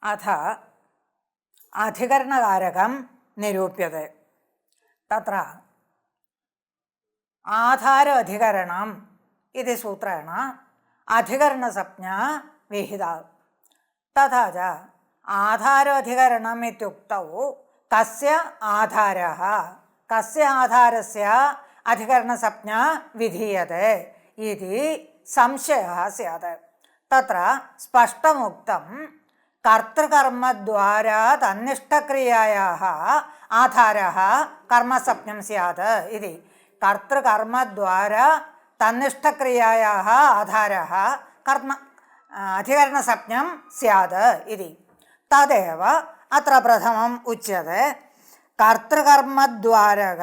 अथ अधिकरणकारकं निरूप्यते। तत्र आधार अधिकरणम् इति सूत्रेण अधिकरणसंज्ञा विहिता। तथा च आधार अधिकरणम् इत्युक्तौ कस्य आधारः, कस्य आधारस्य अधिकरणसंज्ञा विधीयते इति संशयः स्यात्। तत्र स्पष्टमुक्तं कर्तृकर्मद्वारा तन्निष्ठक्रियायाः आधारः कर्मसंज्ञं स्यात् इति। कर्तृकर्मद्वारा तन्निष्ठक्रियायाः आधारः कर्म अधिकरणसंज्ञं स्यात् इति। तदेव अत्र प्रथमम् उच्यते। कर्तृकर्मद्वारक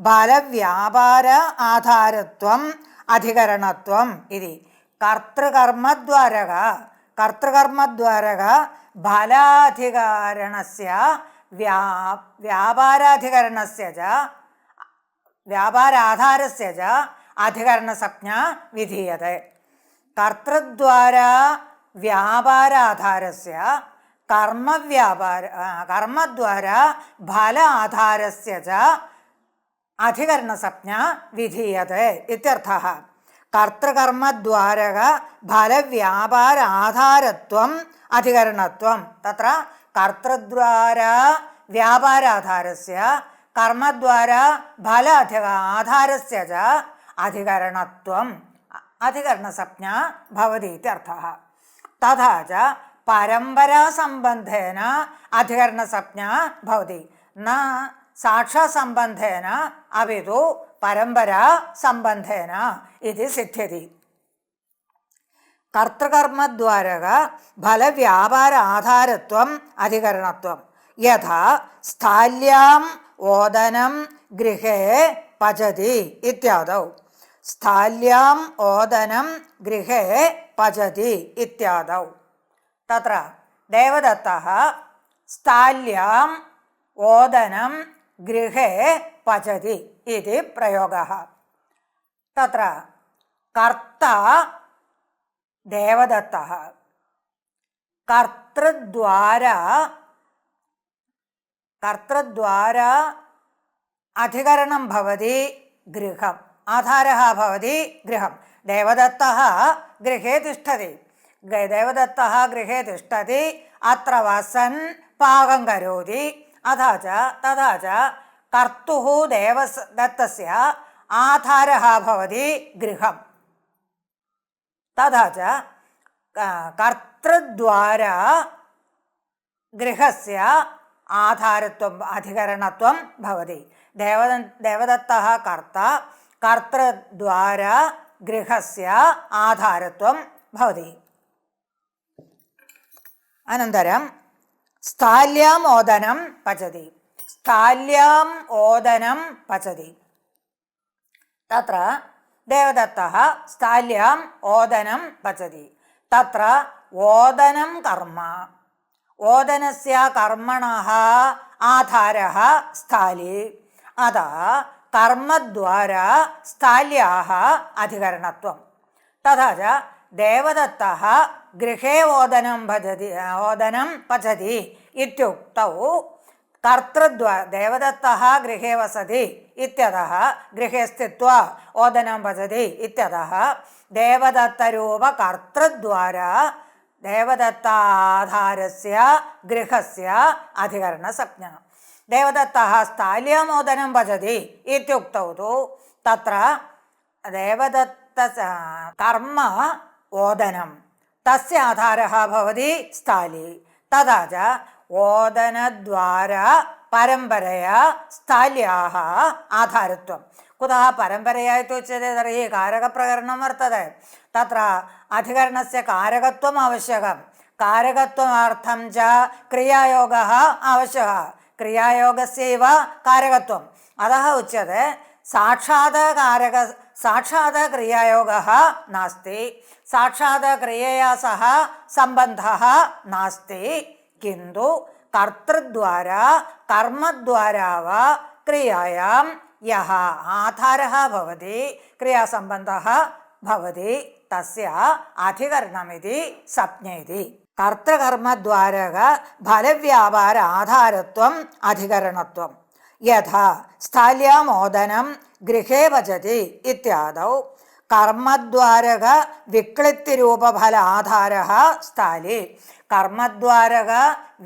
बलव्यापार आधारत्वम् अधिकरणत्वम् इति। कर्तृकर्मद्वारक बलाधिकरणस्य व्यापाराधिकरणस्य च व्यापाराधारस्य च अधिकरणसंज्ञा विधीयते। कर्तृद्वारा व्यापाराधारस्य कर्मद्वारा फल आधारस्य च अधिकरणसंज्ञा विधीयते इत्यर्थः। कर्तृकर्मद्वारक फलव्यापार आधारत्वम् अधिकरणत्वम्। तत्र कर्तृद्वारा व्यापाराधारस्य कर्मद्वारा फल आधारस्य च अधिकरणत्वम् अधिकरणसंज्ञा भवति इत्यर्थः। तथा च परम्परासम्बन्धेन अधिकरणसंज्ञा भवति, न साक्षात्सम्बन्धेन अपि तु परम्परासम्बन्धेन इति सिद्ध्यति। कर्तृकर्मद्वारक फलव्यापार आधारत्वम् अधिकरणत्वम्। यथा स्थाल्याम् ओदनं गृहे पचति इत्यादौ। स्थाल्याम् ओदनं गृहे पचति इत्यादौ। तत्र देवदत्तः स्थाल्याम् ओदनं गृहे पचति इति प्रयोगः। तत्र कर्ता देवदत्तः, कर्तृद्वारा अधिकरणं भवति गृहम्, आधारः भवति गृहं। देवदत्तः गृहे तिष्ठति, देवदत्तः गृहे तिष्ठति, अत्र वसन् पाकं करोति। तथा च कर्तुः देवदत्तस्य आधारः भवति गृहं। तथा च कर्तृद्वारा गृहस्य आधारत्वम् अधिकरणत्वं भवति। देवदत्तः कर्ता, कर्तृद्वारा गृहस्य आधारत्वं भवति। अनन्तरं स्थाल्याम् ओदनं पचति। स्थाल्याम् ओदनं पचति। तत्र देवदत्तः स्थाल्याम् ओदनं पचति। तत्र ओदनं कर्म, ओदनस्य कर्मणः आधारः स्थाली। अतः कर्मद्वारा स्थाल्याः अधिकरणत्वं। तथा च देवदत्तः गृहे ओदनं पचति इत्युक्तौ देवदत्तः गृहे वसति इत्यतः गृहे स्थित्वा ओदनं पचति इत्यतः देवदत्तरूपकर्तृद्वारा देवदत्ताधारस्य गृहस्य अधिकरणसंज्ञा। देवदत्तः स्थाल्याम् ओदनं पचति इत्युक्तौ तु तत्र देवदत्त कर्म ओदनं, तस्य आधारः भवति स्थाली। तथा च ओदनद्वारा परम्परया स्थाल्याः आधारत्वं। कुतः परम्परया इत्युच्यते? तर्हि कारकप्रकरणं वर्तते, तत्र अधिकरणस्य कारकत्वम् आवश्यकं। कारकत्वार्थं च क्रियायोगः आवश्यकः, क्रियायोगस्यैव कारकत्वम्। अतः उच्यते साक्षात् क्रियायोगः नास्ति, साक्षात् क्रियया सह सम्बन्धः नास्ति, किन्तु कर्तृद्वारा कर्मद्वारा वा क्रियायां यः आधारः भवति, क्रियासम्बन्धः भवति, तस्य अधिकरणमिति संज्ञेति। കർത്തൃകർമ്മദ്വാരക ഫലവ്യാപാര ആധാരത്വം അധികരണത്വം യഥാ സ്ഥല്യാമോദനം ഗൃഹേ ഭജതി ഇത്യാദൗ കർമ്മദ്വാരക വിക്ലിത്തിരൂപഫല ആധാര സ്ഥാലി കർമ്മദ്വാരക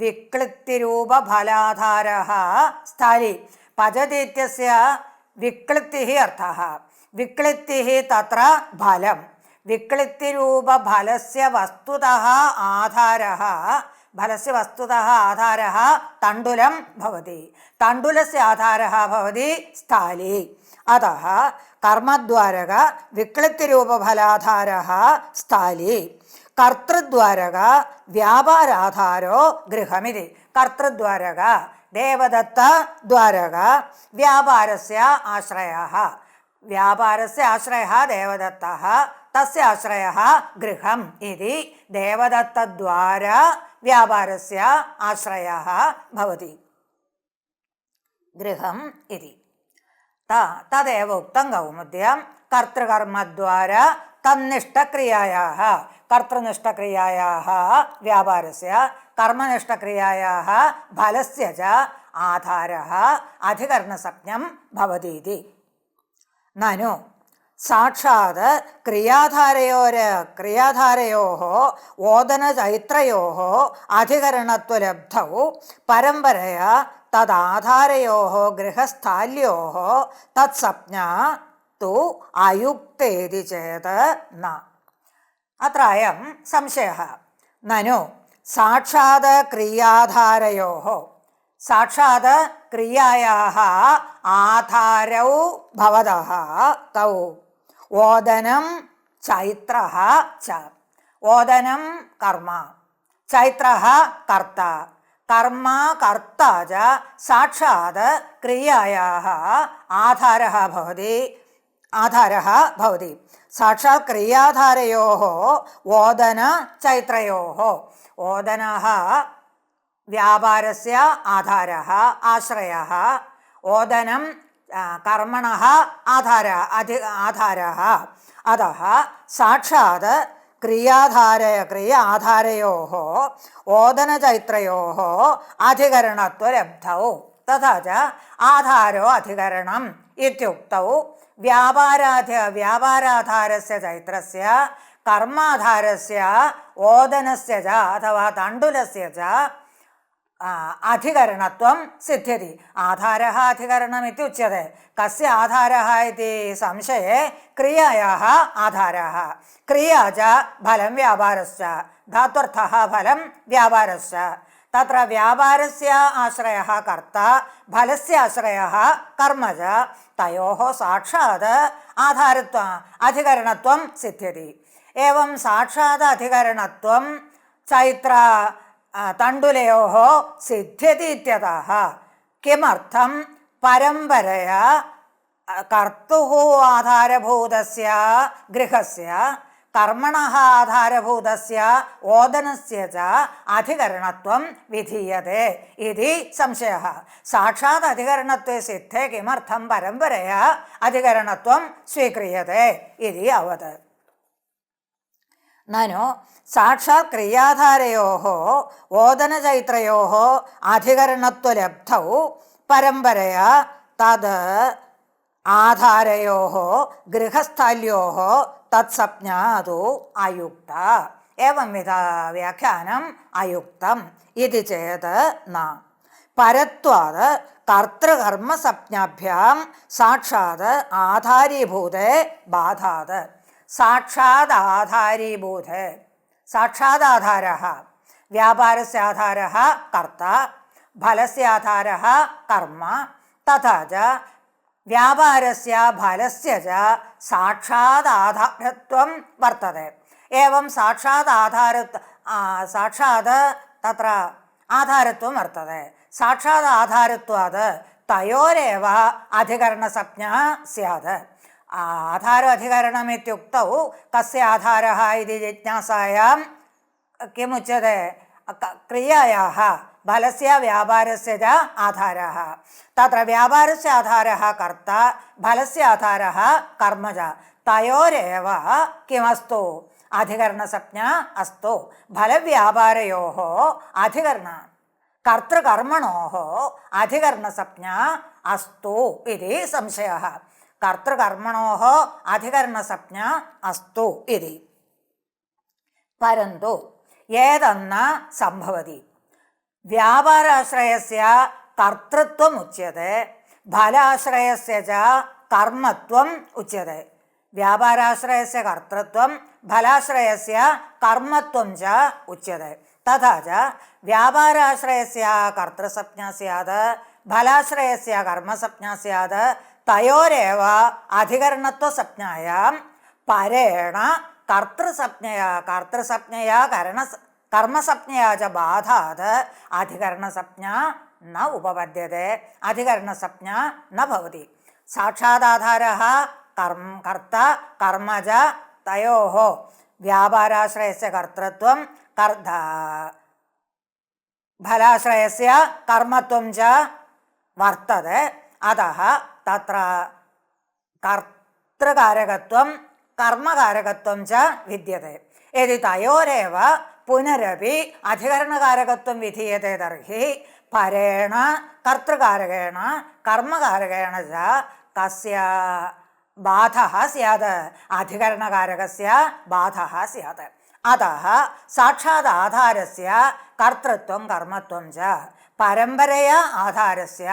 വിക്ലിത്തിരൂപഫലാധാര സ്ഥാലി പചതി ഇത്യസ്യ വിക്ലിത്തിഃ അർത്ഥഃ വിക്ലിത്തിഃ തത്ര ഫലം വിക്ലിത്തിരൂപഫലസ്യ വസ്തുതഃ ആധാരः ഫലസ്യ വസ്തുതः ആധാരः തण्डुलं भवति तण्डुलस्य आधारः भवति स्थाली अतः कर्मद्वारक विक्लित्तिरूपफलाधारः स्थाली कर्तृद्वारक व्यापाराधारो गृहमिति कर्तृद्वारक देवदत्तद्वारक व्यापारस्य आश्रयः व्यापारस्य आश्रयः देवदत्तः तस्य आश्रयः गृहम् इति देवदत्तद्वारा व्यापारस्य आश्रयः भवति गृहम् इति तदेव उक्तं कौमुद्यां कर्तृकर्मद्वारा तन्निष्ठक्रियायाः कर्तृनिष्ठक्रियायाः व्यापारस्य कर्मनिष्ठक्रियायाः फलस्य च आधारः अधिकरणसंज्ञं भवति इति ननु साक्षात् क्रियाधारयोः ओदनचैत्रयोः अधिकरणत्वलब्धौ परम्परया तदाधारयोः गृहस्थाल्योः तत्संज्ञा तु अयुक्तेति चेत् न अत्र अयं संशयः ननु साक्षात् क्रियाधारयोः साक्षात् क्रियायाः आधारौ भवतः तौ ओदनं चैत्रः च ओदनं कर्म चैत्रः कर्ता कर्म कर्ता च साक्षात् क्रियायाः आधारः भवति साक्षात् क्रियाधारयोः ओदन चैत्रयोः ओदनः व्यापारस्य आधारः आश्रयः ओदनं कर्मणः आधारः अतः साक्षात् क्रियाधारयोः ओदनचैत्रयोः अधिकरणत्वलब्धौ तथा च आधारो अधिकरणम् इत्युक्तौ व्यापाराधारस्य चैत्रस्य कर्माधारस्य ओदनस्य च अथवा तण्डुलस्य च अधिकरणत्वं सिद्ध्यति आधारः अधिकरणम् इति उच्यते कस्य आधारः इति संशये क्रियायाः आधारः क्रिया च फलं व्यापारश्च धात्वर्थः फलं व्यापारश्च तत्र व्यापारस्य आश्रयः कर्ता फलस्य आश्रयः कर्म च तयोः साक्षात् अधिकरणत्वं सिद्ध्यति एवं साक्षात् अधिकरणत्वं चैत्र तण्डुलयोः सिद्ध्यति इत्यतः किमर्थं परम्परया कर्तुः आधारभूतस्य गृहस्य कर्मणः आधारभूतस्य ओदनस्य च अधिकरणत्वं विधीयते इति संशयः साक्षात् अधिकरणत्वे सिद्धे किमर्थं परम्परया अधिकरणत्वं स्वीक्रियते इति अवत् ननु साक्षात् क्रियाधारयोः ओदनचैत्रयोः अधिकरणत्वलब्धौ परम्परया तद् आधारयोः गृहस्थाल्योः तत्संज्ञा तु अयुक्ता एवंविध व्याख्यानम् अयुक्तम् इति चेत् न परत्वात् कर्तृकर्मसंज्ञाभ्यां साक्षात् आधारीभूते बाधात् साक्षात् आधारीभूते साक्षात् आधारः व्यापारस्य आधारः कर्ता फलस्य आधारः कर्म तथा च व्यापारस्य फलस्य च साक्षात् आधारत्वं वर्तते एवं साक्षात् तत्र आधारत्वं वर्तते साक्षात् आधारत्वात् तयोरेव अधिकरणसंज्ञा स्यात् आधार अधिकरणम् इत्युक्तौ कस्य आधारः इति जिज्ञासायां किमुच्यते क्रियायाः फलस्य व्यापारस्य च आधारः तत्र व्यापारस्य आधारः कर्ता फलस्य आधारः कर्म च तयोरेव किमस्तु അധികരണസംജ്ഞ അസ്തു. ഫലവ്യാപാരയോः അധികരണ കർത്തൃകർമ്മണോः അധികരണസംജ്ഞ അസ്തു ഇതി സംശയः. കർത്തൃകർമ്മണോः അധികരണസംജ്ഞ അസ്തു ഇതി. പരന്തു ഏതന്ന സംഭവതി. വ്യാപാരാശ്രയസ്യ കർത്തൃത്വം ഉച്യത്തെ, ഫലാശ്രയസ്യ ച കർമ്മത്വം ഉച്യത്തെ. വ്യാപാരാശ്രയസ്യ കർത്തൃത്വം, ഫലാശ്രയസ്യ കർമ്മത്വം ച ഉച്യത്തെ. തഥാ ച വ്യാപാരാശ്രയസ്യ കർത്തൃസംജ്ഞ സ്യാത്, ഫലാശ്രയസ്യ കർമ്മസംജ്ഞ സ്യാത്. തയോരേവ അധികരണത്വസംജ്ഞായാം പരേണ കർത്തൃസംജ്ഞയാ കർമ്മസംജ്ഞയാ ച ബാധാത് അധികരണസംജ്ഞ ന ഉപപദ്യത്തെ, അധികരണസംജ്ഞ ന ഭവതി. സാക്ഷാദാധാരഃ കർത്ത കർമ്മ ച തയോഃ വ്യാപാരാശ്രയസ്യ കർത്തൃത്വം ഫലാശ്രയസ്യ കർമ്മത്വം ച വർത്തതെ. അതഃ തത്ര കർത്തൃകാരകത്വം കർമ്മകാരകത്വം ച വിദ്യത്തെ. യദി തയോരേവ പുനരപി അധികരണകാരകത്വം വിധീയത്തെ തർഹി പരേണ കർത്തൃകാരകേണ കർമ്മകാരകേണ ച തസ്യ ബാധഃ സ്യാത്, അധികരണകാരകസ്യ ബാധഃ സ്യാത്. അതഃ സാക്ഷാത് ആധാരസ്യ കർത്തൃത്വം കർമ്മത്വം ച പരമ്പരയാ ആധാരസ്യ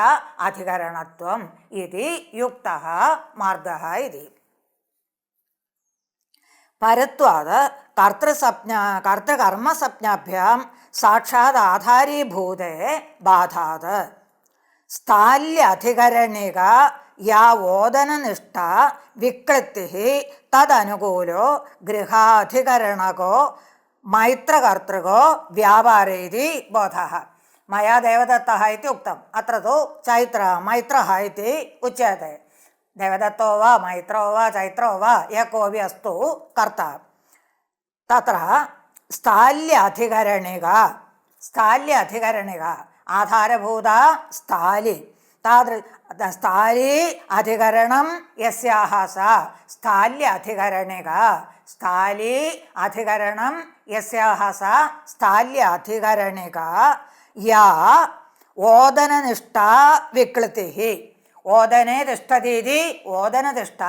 അധികരണത്വം ഇതി യുക്തഃ മാർഗഃ ഇതി. പരത്വാത് കർത്തൃകർമ്മസംജ്ഞാഭ്യാം സാക്ഷാത് ആധാരീഭൂതേ ബാധാത്. സ്ഥാല്യധികരണിക യാ ഓദനനിഷ്ഠ വിക്ലിപ്തി തദനുകൂലോ ഗൃഹാധികരണകോ മൈത്രകർത്തൃകോ വ്യാപാരേതി ബോധഃ. മയാ ദേവദത്തഃ ഇതി ഉക്തം. അത്ര തു മൈത്രഃ ഇതി ഉച്യത്തെ. ദേവദത്തോ വാ മൈത്രോ വാ ചൈത്രോ വാ യഃ കോപി അസ്തു കർത്ത. തത്ര സ്ഥാല്യധികരണിക ആധാരഭൂത സ്ഥാലി സ്ഥാലി അധികരണം യസ്യാഹ സ സ്ഥാല്യധികരണിക. സ്ഥാലി അധികരണം യസ്യാഹ സ സ്ഥാല്യധികരണിക യാ ഓദനനിഷ്ഠ വിക്ലിപ്തിഃ. ഓദനെ തിഷ്ഠതീതി ഓദനതിഷ്ഠ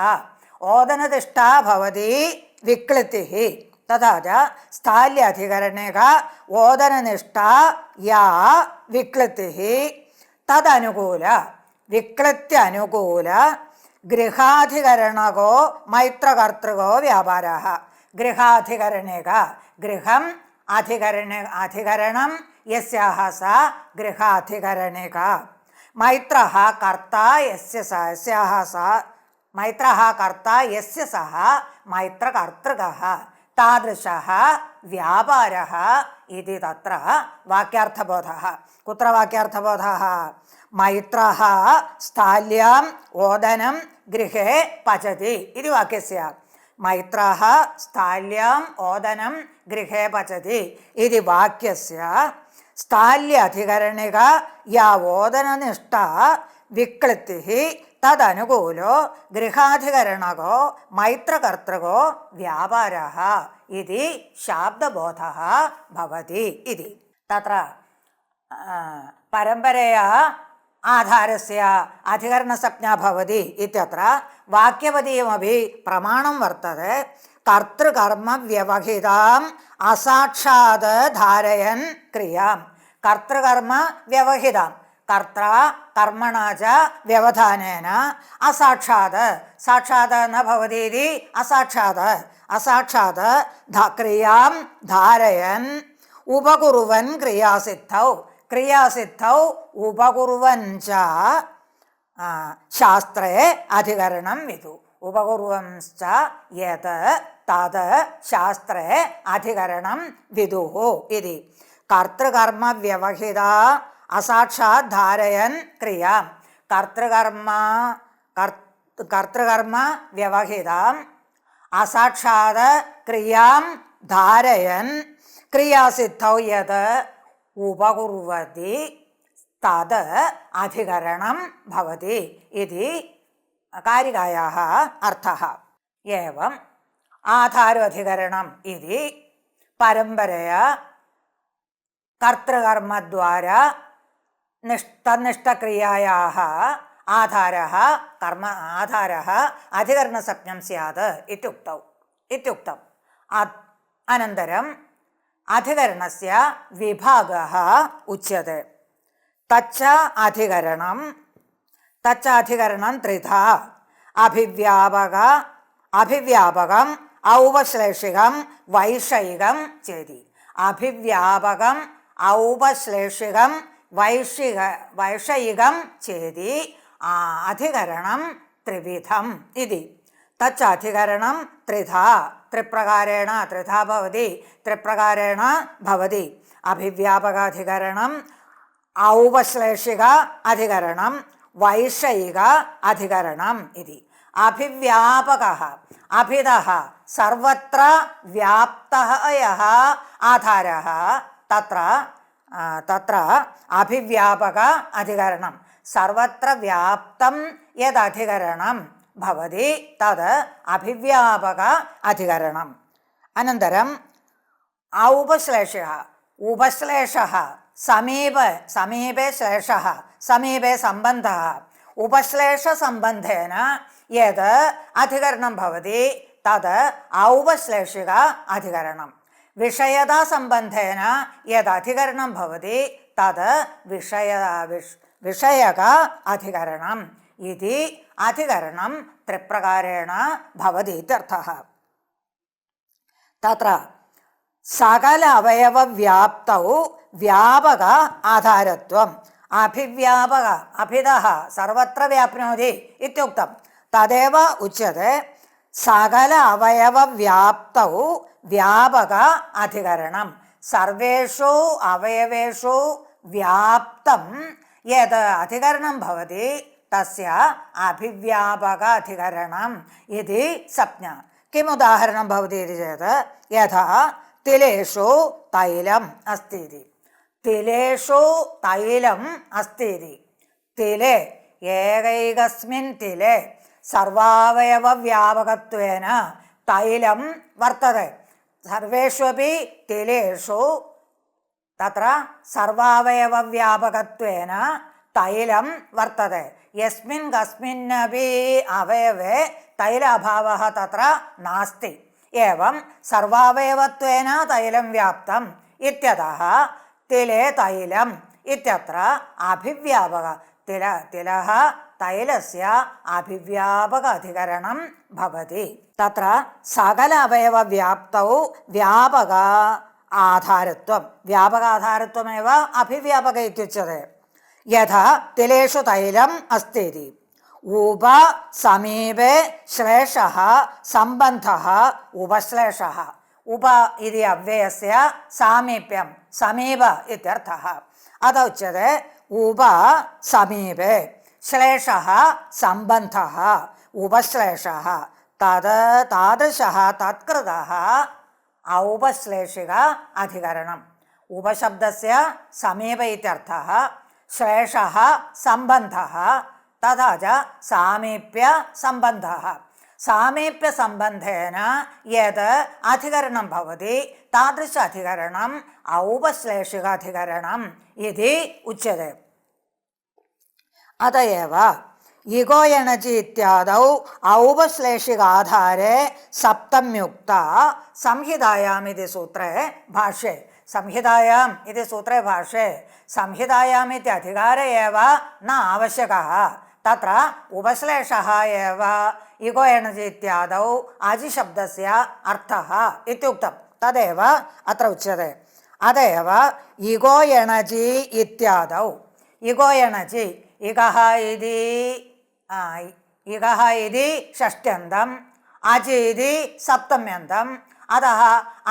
ഭവതി വിക്ലിപ്തിഃ. തഥാ ച സ്ഥാല്യധികരണിക ഓദനനിഷ്ഠ യാ വിക്ലിപ്തിഃ തദനുകൂല വിക്ലിപ്ത്യനുകൂല ഗൃഹാധികരണകോ മൈത്രകർത്തൃകോ വ്യാപാരഃ. ഗൃഹാധികരണിക ഗൃഹം അധികരണം യസ്യാഹ സ ഗൃഹാധികരണിക. മൈത്രഃ കർത്ത യസ്യ സഹ മൈത്രകർത്തൃകഃ താദൃശഃ വ്യാപാരഃ ഇതി തത്ര വാക്യാർത്ഥബോധഃ. കുത്ര വാക്യാർത്ഥബോധഃ? മൈത്രഃ സ്ഥാല്യാം ഓദനം ഗൃഹേ പചതി ഇതി വാക്യസ്യ. മൈത്രഃ സ്ഥാല്യാം ഓദനം ഗൃഹേ പചതി ഇതി വാക്യസ്യ സ്ഥാല്യധികരണിക യാ ഓദനനിഷ്ഠ വിക്ലിപ്തിഃ തദനുകൂലോ ഗൃഹാധികരണകോ മൈത്രകർത്തൃകോ വ്യാപാരഃ ഇതി ശാബ്ദബോധഃ ഭവതി ഇതി. തത്ര പരമ്പരയാ ആധാരസ്യ അധികരണസംജ്ഞാ ഭവതി ഇത്യത്ര വാക്യപദീയമപി പ്രമാണം വർത്തതെ. കർത്തൃകർമ്മവ്യവഹിതാം അസാക്ഷാത് ധാരയൻ ക്രിയാം. കർത്തൃകർമ്മ വ്യവഹിതാം കർത്ര കർമ്മണ ച വ്യവധാനേന അസാക്ഷാത് സാക്ഷാത് ന ഭവതീതി അസാക്ഷാത് ക്രിയാം ധാരയൻ ഉപകുറുവൻ ക്രിയാസിദ്ധൗ ഉപകുറുവൻ ച ശാസ്ത്രേ അധികരണം വിദു. ഉപകുറുവംശ്ച യത് തത് ശാസ്ത്രേ അധികരണം വിദുഃ ഇതി. കർത്തൃകർമ്മ വ്യവഹിത അസാക്ഷാത് ധാരയൻ ക്രിയാം. കർത്തൃകർമ്മ വ്യവഹിതാം അസാക്ഷാത് ക്രിയാം ധാരയൻ ക്രിയാസിദ്ധൗ യത് ഉപകുർവതി തത് അധികരണം ഭവതി ഇതി കാരികായാः അർത്ഥः. ഏവം ആധാരോധികരണം ഇതി പരമ്പരയാ കർത്തൃകർമ്മദ്വാരാ തന്നിഷ്ടക്രിയായാः ആധാരः കർമ്മ ആധാരः അധികരണസഞ്ജ്ഞം സ്യാത് ഇത്യുക്തം. അനന്തരം അധികരണസ്യ വിഭാഗः ഉച്യത്തെ. തച്ച അധികരണം ത്രിധാ: അഭിവ്യാപകം ഔപശ്ലേഷികം വൈഷയികം ചേതി. അഭിവ്യാപകം ഔപശ്ലേഷികം വൈഷയികം ചേതി അധികരണം ത്രിവിധം ഇതി. തച്ചധികരണം ത്രിധാ ത്രിപ്രകാരേണ ഭവതി. അഭിവ്യാപകാധികരണം, ഔപശ്ലേഷിക അധികരണം, വൈഷയിക അധികരണം ഇതി. അഭിവ്യാപകഃ അഭിതഃ സർവത്ര വ്യാപ്തഃ യഃ ആധാരഃ തത്ര അഭിവ്യാപക അധികരണം. സർവത്ര വ്യാപ്തം യദധികരണം ഭവതി തത് അഭിവ്യാപക അധികരണം. അനന്തരം ഉപശ്ലേഷः സമീപേ ശ്ലേഷः സമീപേ സംബന്ധः. ഉപശ്ലേഷസംബന്ധേന യത് അധികരണം ഭവതി തത് ഔപശ്ലേഷിക അധികരണം. വിഷയതാസംബന്ധേന യദധികരണം ഭവതി തത് വിഷയക അധികരണം ഇതി. അധികരണം ത്രിപ്രകാരേണ ഭവതി ഇത്യർത്ഥഃ. തത്ര സകല അവയവ വ്യാപ്തൗ വ്യാപക ആധാരത്വം. അഭിവ്യാപക അഭിതഃ സർവത്ര വ്യാപ്നോതി ഇത്യുക്തം. തദേവ ഉച്യത്തെ സകല അവയവ വ്യാപ്തൗ വ്യാപക അധികരണം. സർവേഷു അവയവേഷു വ്യാപ്തം യത് അധികരണം ഭവതി തസ്യ അഭിവ്യാപക അധികരണം ഇതി സംജ്ഞ. കിമുദാഹരണം ഭവതി ഇതി ചേത് യഥാ തിലേഷു തൈലം അസ്തി. തിലേഷു തൈലം അസ്തി. തിലേ ഏകൈകസ്മിൻ തിലേ സർവാവയവ വ്യാപകത്വേന തൈലം വർത്തതെ. സർവേഷ്വപി തിലേഷു തത്ര സർവാവയവ വ്യാപകത്വേന തൈലം വർത്തതെ. യസ്മിൻ കസ്മിന്നപി അവയവേ തൈലാഭാവഃ തത്ര നാസ്തി. ഏവം സർവാവയവത്വേന തൈലം വ്യാപ്തം ഇത്യതഃ തിലേ തൈലം ഇത്യത്ര അഭിവ്യാപക തിലഃ തൈലസ്യ അഭിവ്യാപക അധികരണം ഭവതി. തത്ര സകല അവയവ വ്യാപ്തൗ വ്യാപക ആധാരത്വം. വ്യാപകാധാരത്വമേവ അഭിവ്യാപക ഇത്യുച്യത്തെ. യഥാ തിലേഷു തൈലം അസ്തി. സമീപേ ശ്ലേഷഃ സംബന്ധഃ ഉപശ്ലേഷഃ. ഉപ ഇതി അവ്യയസ്യ സാമീപ്യം സമീപ ഇത്യർത്ഥഃ. അത ഉച്യത്തെ സമീപേ ശ്ലേഷഃ സംബന്ധഃ ഉപശ്ലേഷഃ. താദൃശഃ തത്കൃതഃ ഔപശ്ലേഷിക അധികരണം. ഉപശബ്ദസ്യ സമീപ ഇത്യർത്ഥഃ. ശ്ലേഷഃ സംബന്ധഃ തഥാ ച സാമീപ്യ സംബന്ധഃ. സാമീപ്യ സംബന്ധേന യത് അധികരണം ഭവതി താദൃശ അധികരണം ഔപശ്ലേഷിക അധികരണം ഇതി ഉച്യത്തെ. അതയേവ ഇഗോ എണജി ഇത്യാദൗ ഔപശ്ലേഷികാധാരേ സപ്തമ്യുക്ത സംഹിതായാം ഇതി സൂത്രേ ഭാഷ്യേ. സംഹിതായാം ഇതി സൂത്രേ ഭാഷ്യേ സംഹിതായാം ഇതി അധികാര ഏവ ന ആവശ്യകഃ. തത്ര ഉപശ്ലേഷഃ ഏവ ഇഗോ എണജി ഇത്യാദൗ അജിശബ്ദസ്യ അർത്ഥഃ ഇത്യുക്തം. തദേവ അത്ര ഉച്യത്തെ. അതേവ ഇഗോ എണജി ഇത്യാദൗ. ഇഗോ എണജി ഇഗഃ ഇതി ഷഷ്ട്യന്തം അജി ഇതി സപ്തമ്യന്തം. അതः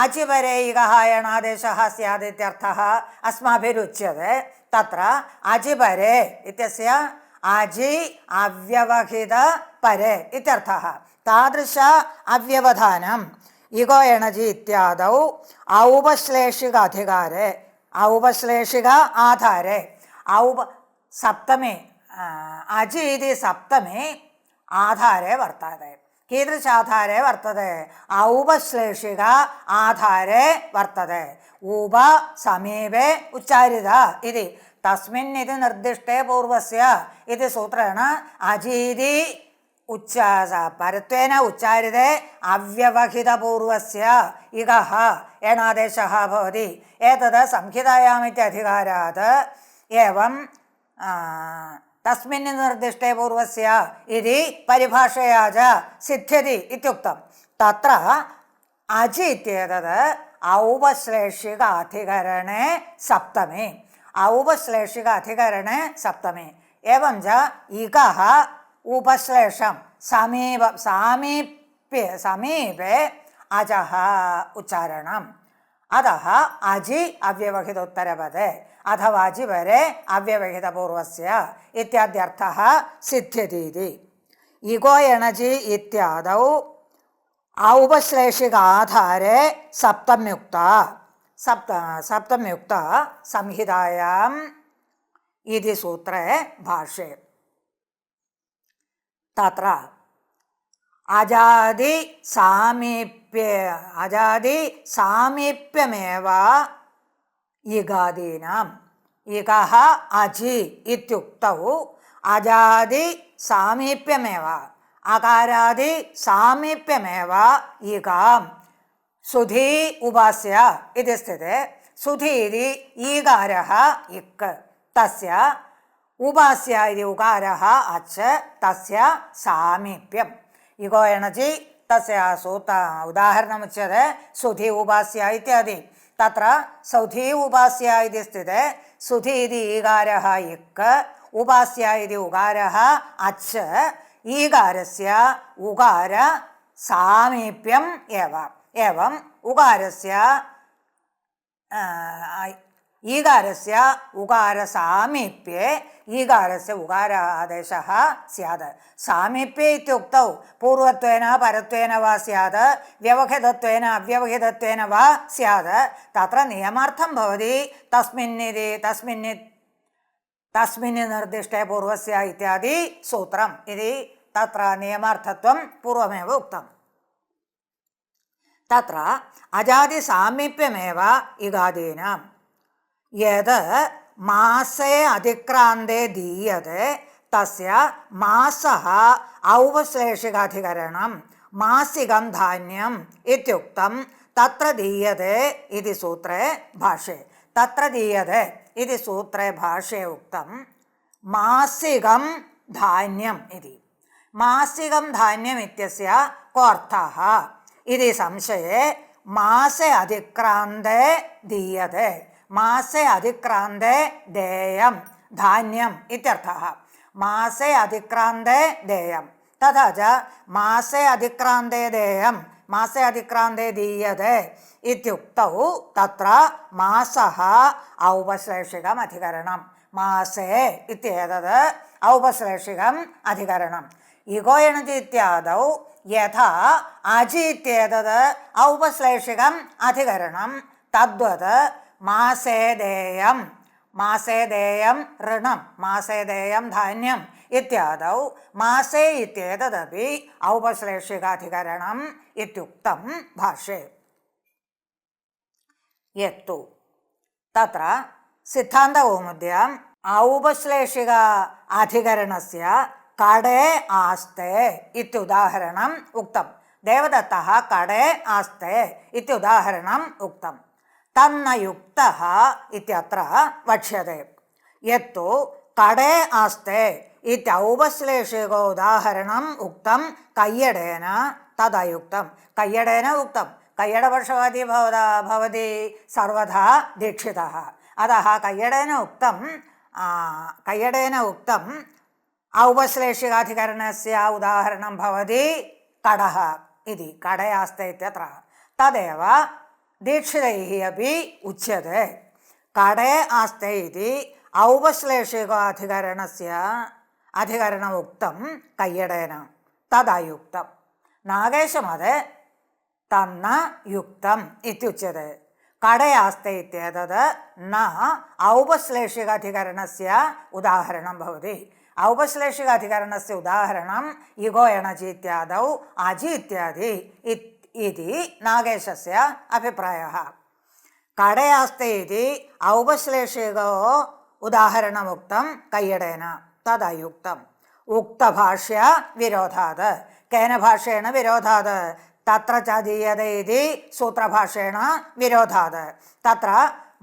അജിപരെ ഇഗഃ എണാദേശः സ്യാദ് ഇത്യർത്ഥः അസ്മാഭിരുച്യത്തെ. തത്ര അജിപരെ ഇത്യസ്യ അജി അവ്യവഹിത പരെ ഇത്യർത്ഥः. താദൃശ അവ്യവധാനം ഇഗോ എണജി ഇത്യാദൗ ഔപശ്ലേഷിക അധികാരെ ഔപശ്ലേഷിക ആധാരെ സപ്തമേ അജി ഇതി സപ്തമേ ആധാരെ വർത്തते. कीदृशाधारे वर्तते? औपश्लेषिक आधारे वर्तते. उप समीपे उच्चारिता इति तस्मिन् इति निर्दिष्टे पूर्वस्य इति सूत्रेण अजीति परत्वेन उच्चारिते अव्यवहितपूर्वस्य इगः एणादेशः भवति. एतद् संहितायामित्यधिकारात् एवं तस्मिन् निर्दिष्टे पूर्वस्य इति परिभाषया च सिद्ध्यति इत्युक्तं. तत्र अजि इत्येतद् औपश्लेषिक अधिकरणे सप्तमे. औपश्लेषिक अधिकरणे सप्तमे. एवं च इकः उपश्लेषं समीपे अजः उच्चारणम्. अतः अजि अव्यवहितोत्तरपदे अथवा अजि वरे अव्यवहितपूर्वस्य इत्याद्यर्थः सिद्ध्यतीति. इको एणजि इत्यादौ औपश्लेषिक आधारे सप्तम्युक्ता संहितायाम् इति सूत्रे भाष्ये. तत्र अजादि सामीप्यमेव इगादीनाम्. इगः अजि इत्युक्तौ अजादि सामीप्यमेव अकारादि सामीप्यमेव इगाम् सुधी उपास्य इति स्थिते. सुधी इति ईकारः इक् तस्य उपास्य इति उकारः अच् तस्य सामीप्यम्. इको एणजि तस्य उदाहरणमुच्यते सुधी उपास्य इत्यादि. तत्र सुधी उपास्य इति स्थिते सुधी इति ईकारः इक् उपास्य इति उकारः अच् ईकारस्य उकार सामीप्यम् एव. एवं ईकारस्य उकारसामीप्ये ईकारस्य उकार आदेशः स्यात्. सामीप्ये इत्युक्तौ पूर्वत्वेन परत्वेन वा स्यात्, व्यवहितत्वेन अव्यवहितत्वेन वा स्यात्. तत्र नियमार्थं भवति तस्मिन् निर्दिष्टे पूर्वस्य इत्यादि सूत्रम् इति. तत्र नियमार्थत्वं पूर्वमेव उक्तम्. तत्र अजादि सामीप्यमेव इगादीनाम्. यद् मासे अधिक्रान्ते दीयते तस्य मासः औपश्लेषिकाधिकरणं मासिकं धान्यम् इत्युक्तं. तत्र दीयते इति सूत्रे भाष्ये. तत्र दीयते इति सूत्रे भाष्ये उक्तं मासिकं धान्यम् इति. मासिकं धान्यम् इत्यस्य को अर्थः इति संशये मासे अधिक्रान्ते दीयते. मासे अधिक्रान्ते देयं धान्यम् इत्यर्थः. मासे अधिक्रान्ते देयं. तथा च मासे अधिक्रान्ते देयं मासे अधिक्रान्ते दीयते इत्युक्तौ तत्र मासः औपश्लेषिकम् अधिकरणं. मासे इत्येतद् औपश्लेषिकम् अधिकरणम्. इको एणजि इत्यादौ यथा अजि इत्येतद् औपश्लेषिकम् अधिकरणं तद्वत् मासे देयं ऋणं मासे देयं धान्यम् इत्यादौ मासे इत्येतदपि औपश्लेषिकाधिकरणम् इत्युक्तं भाष्ये. यत्तु तत्र सिद्धान्तकौमुद्याम् औपश्लेषिक अधिकरणस्य कडे आस्ते इत्युदाहरणम् उक्तं. देवदत्तः कडे आस्ते इत्युदाहरणम् उक्तं. तन्न युक्तः इत्यत्र वक्ष्यते. यत्तु कडे आस्ते इत्यौपश्लेषिक उदाहरणम् उक्तं कय्यडेन तदयुक्तं. कय्यडेन उक्तं. कय्यडपक्षपाती भवति सर्वथा दीक्षितः. अतः कय्यडेन उक्तं औपश्लेषिकाधिकरणस्य उदाहरणं भवति कडः इति. कडे आस्ते इत्यत्र तदेव दीक्षितैः अपि उच्यते. कडे आस्ते इति औपश्लेषिकाधिकरणस्य अधिकरणम् उक्तं कय्यडेन तदयुक्तं. नागेशमते तन्न युक्तम् इत्युच्यते. कडे आस्ते इत्येतद् न औपश्लेषिकाधिकरणस्य उदाहरणं भवति. औपश्लेषिक अधिकरणस्य उदाहरणम् इगो एणचि इत्यादौ अजि इत्यादि इति नागेशस्य अभिप्रायः। कडे आस्ते इति औपश्लेषिको उदाहरणमुक्तं कैयडेन, तदयुक्तम्। उक्तभाष्य विरोधात्, केन भाष्येण विरोधात्? तत्र च दीयते इति सूत्रभाष्येण विरोधात्। तत्र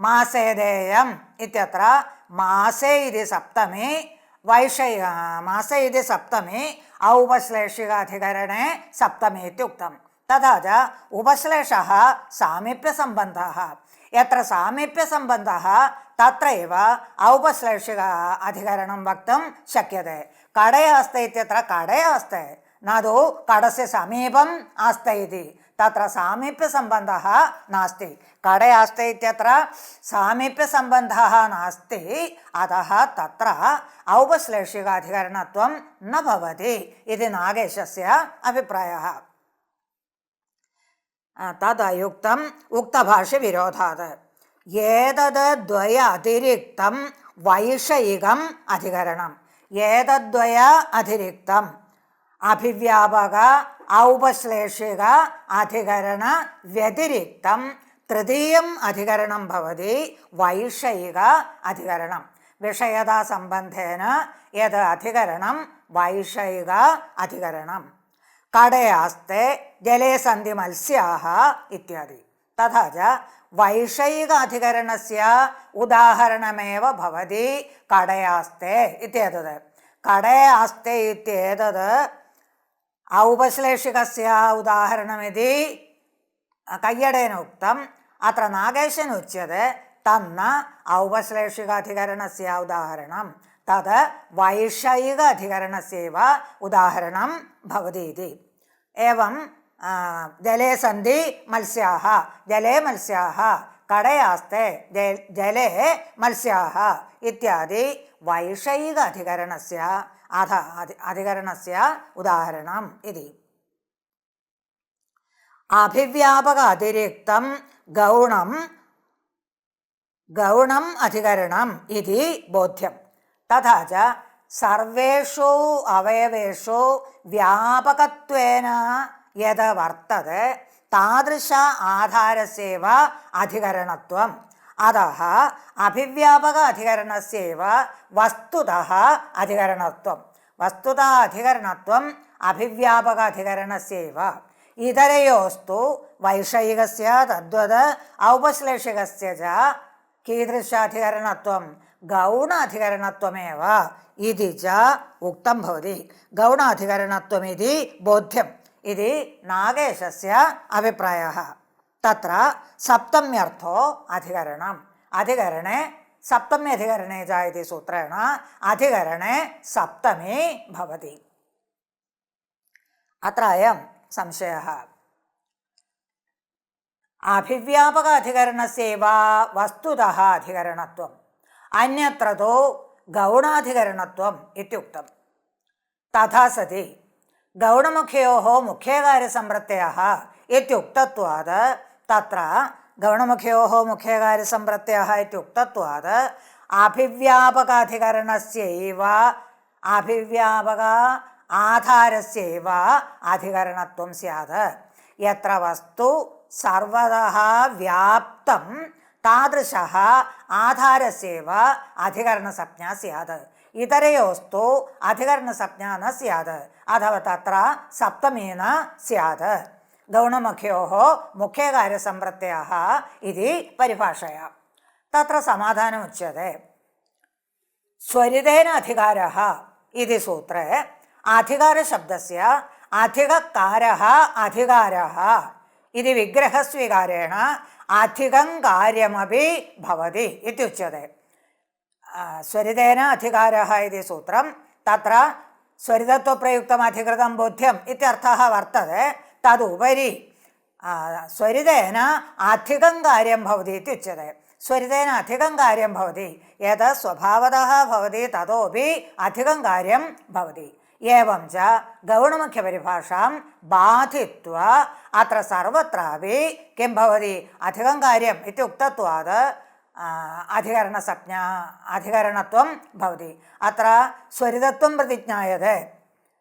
मासेदेयम् इत्यत्र मासे इति सप्तमी मासे इति सप्तमी औपश्लेषिक अधिकरणे सप्तमी इत्युक्तं। तथा च उपश्लेषः सामीप्यसम्बन्धः, यत्र सामीप्यसम्बन्धः तत्रैव औपश्लेषिक अधिकरणं वक्तुं शक्यते। कडे अस्ति इत्यत्र कडे अस्ति, न तु कडस्य समीपम् अस्ति इति, तत्र सामीप्यसम्बन्धः नास्ति। कडे अस्ति इत्यत्र सामीप्यसम्बन्धः नास्ति, अतः तत्र औपश्लेषिक अधिकरणत्वं न भवति इति नागेशस्य अभिप्रायः। तदयुक्तम् उक्तभाष्यविरोधात्। एतद्द्वय अतिरिक्तं वैषयिकम् अधिकरणम्, एतद्द्वय अतिरिक्तम् अभिव्यापक औपश्लेषिक अधिकरण व्यतिरिक्तं तृतीयम् अधिकरणं भवति वैषयिक अधिकरणं। विषयता सम्बन्धेन यद् अधिकरणं वैषयिक अधिकरणं। कडे आस्ते जले सन्ति मत्स्याः इत्यादि। तथा च वैषयिक अधिकरणस्य उदाहरणमेव भवति कडे आस्ते इत्येतत्। कडे आस्ते इत्येतत् औपश्लेषिकस्य उदाहरणमिति कैयडेन उक्तम्। अत्र नागेशेन उच्यते तन्न औपश्लेषिक अधिकरणस्य उदाहरणं, तद् वैषयिक अधिकरणस्यैव उदाहरणं भवति इति। एवं जले सन्ति मत्स्याः, जले मत्स्याः, कडे आस्ते जले मत्स्याः इत्यादि वैषयिक अधिकरणस्य अधिकरणस्य उदाहरणम् इति। अभिव्यापक अतिरिक्तं गौणम् अधिकरणम् इति बोध्यं। तथा च सर्वेषु अवयवेषु व्यापकत्वेन यद् वर्तते तादृश आधारस्यैव अधिकरणत्वम्। अतः अभिव्यापक अधिकरणस्यैव वस्तुतः अधिकरणत्वम्। वस्तुतः अधिकरणत्वम् अभिव्यापक अधिकरणस्यैव। इतरयोस्तु वैषयिकस्य तद्वद् औपश्लेषिकस्य च कीदृश अधिकरणत्वं? गौण अधिकरणत्वमेव इति च उक्तं भवति। गौण अधिकरणत्वमिति बोध्यम् इति नागेशस्य अभिप्रायः। तत्र सप्तम्यर्थो अधिकरणम्। अधिकरणे सप्तम्यधिकरणे च इति सूत्रेण अधिकरणे सप्तमी भवति। अत्र अयं संशयः। अभिव्यापक अधिकरणस्यैव वस्तुतः अधिकरणत्वम्, अन्यत्र तु गौणाधिकरणत्वम् इत्युक्तम्। तथा सति गौणमुख्योः मुख्यकार्यसंप्रत्ययः इत्युक्तत्वात् तत्र गौणमुख्योः मुख्यकार्यसंप्रत्ययः इत्युक्तत्वात् अभिव्यापक अधिकरणस्यैव अभिव्यापक आधारस्यैव अधिकरणत्वं स्यात्। यत्र वस्तु सर्वतः व्याप्तं तादृशः आधारस्यैव अधिकरणसंज्ञा स्यात्। इतरयोस्तु अधिकरणसंज्ञा न स्यात्, अथवा तत्र सप्तमी न स्यात्। गौणमुख्योः मुख्यकार्यसंप्रत्ययः इति परिभाषया। तत्र समाधानमुच्यते। स्वरितेन अधिकारः इति सूत्रे अधिकारशब्दस्य अधिककारः अधिकारः इति विग्रहस्वीकारेण अधिकं कार्यमपि भवति इत्युच्यते। स्वरितेन अधिकारः इति सूत्रं तत्र स्वरितत्वप्रयुक्तम् अधिकृतं बोध्यम् इत्यर्थः वर्तते। तदुपरि स्वरितेन अधिकं कार्यं भवति इत्युच्यते। स्वरितेन अधिकं कार्यं भवति, यत् स्वभावतः भवति ततोपि अधिकं कार्यं भवति। एवं च गौणमुख्यपरिभाषां बाधित्वा अत्र सर्वत्रापि किं भवति? अधिकं कार्यम् इत्युक्तत्वात् अधिकरणसंज्ञा अधिकरणत्वं भवति। अत्र स्वरितत्वं प्रतिज्ञायते।